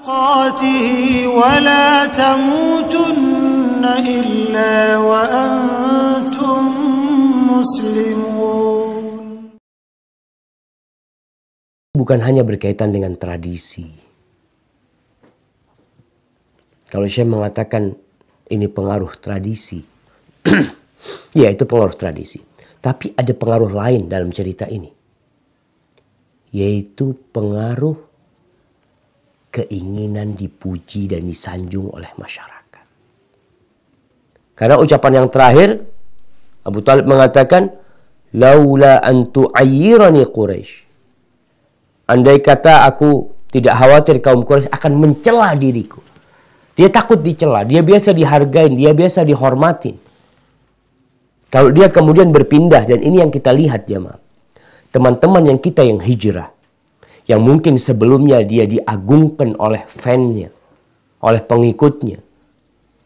تقاته ولا تموتن إلا وأنتم مسلمون. Bukan hanya berkaitan dengan tradisi. Kalau saya mengatakan ini pengaruh tradisi, ya itu pengaruh tradisi. Tapi ada pengaruh lain dalam cerita ini, yaitu pengaruh keinginan dipuji dan disanjung oleh masyarakat. Karena ucapan yang terakhir, Abu Thalib mengatakan, laula an tu'ayyirani Quraisy. Andai kata aku tidak khawatir kaum Quraisy akan mencela diriku. Dia takut dicela, dia biasa dihargain, dia biasa dihormatin. Kalau dia kemudian berpindah, dan ini yang kita lihat jemaah. Teman-teman yang kita yang hijrah, yang mungkin sebelumnya dia diagungkan oleh fansnya, oleh pengikutnya,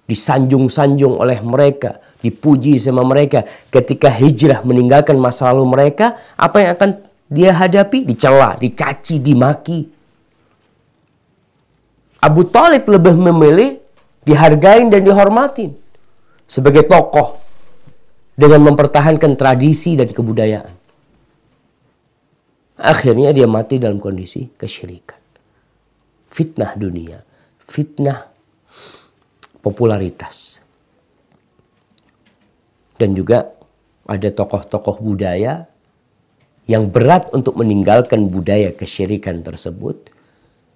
disanjung-sanjung oleh mereka, dipuji sama mereka. Ketika hijrah meninggalkan masa lalu mereka, apa yang akan dia hadapi? Dicela, dicaci, dimaki. Abu Thalib lebih memilih dihargain dan dihormatin sebagai tokoh dengan mempertahankan tradisi dan kebudayaan. Akhirnya dia mati dalam kondisi kesyirikan. Fitnah dunia, fitnah popularitas. Dan juga ada tokoh-tokoh budaya yang berat untuk meninggalkan budaya kesyirikan tersebut.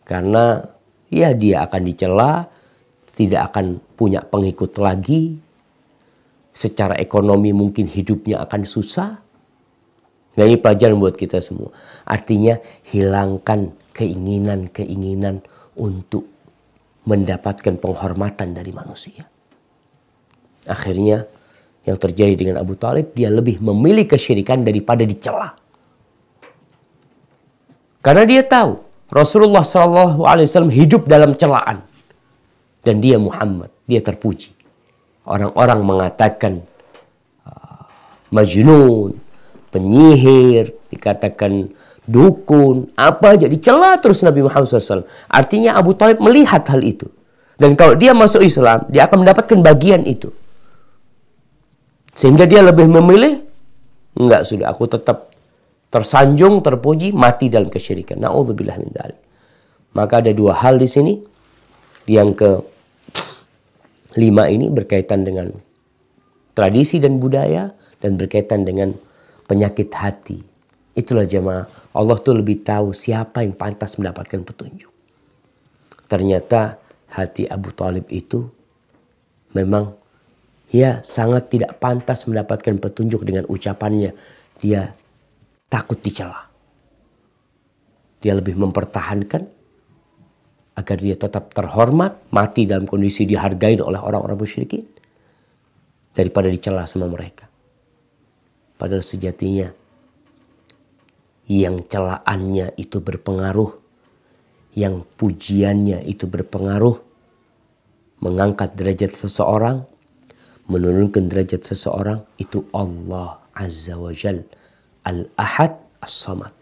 Karena ya dia akan dicela, tidak akan punya pengikut lagi. Secara ekonomi mungkin hidupnya akan susah. Nah, ini pelajaran buat kita semua. Artinya hilangkan keinginan-keinginan untuk mendapatkan penghormatan dari manusia. Akhirnya yang terjadi dengan Abu Thalib, dia lebih memilih kesyirikan daripada dicela. Karena dia tahu Rasulullah SAW hidup dalam celaan. Dan dia Muhammad, dia terpuji. Orang-orang mengatakan majnun, penyihir, dikatakan dukun, apa aja dicela terus Nabi Muhammad SAW. Artinya Abu Thalib melihat hal itu. Dan kalau dia masuk Islam, dia akan mendapatkan bagian itu. Sehingga dia lebih memilih, enggak, sudah aku tetap tersanjung, terpuji, mati dalam kesyirikan. Na'udzubillah min dzalik. Maka ada dua hal di sini. Yang kelima ini berkaitan dengan tradisi dan budaya dan berkaitan dengan penyakit hati. Itulah jemaah, Allah tuh lebih tahu siapa yang pantas mendapatkan petunjuk. Ternyata hati Abu Thalib itu memang ya sangat tidak pantas mendapatkan petunjuk dengan ucapannya. Dia takut dicela. Dia lebih mempertahankan agar dia tetap terhormat, mati dalam kondisi dihargai oleh orang-orang musyrikin, daripada dicela sama mereka. Padahal sejatinya yang celaannya itu berpengaruh, yang pujiannya itu berpengaruh, mengangkat derajat seseorang, menurunkan derajat seseorang, itu Allah Azza wa Jal, Al-Ahad As-Samad.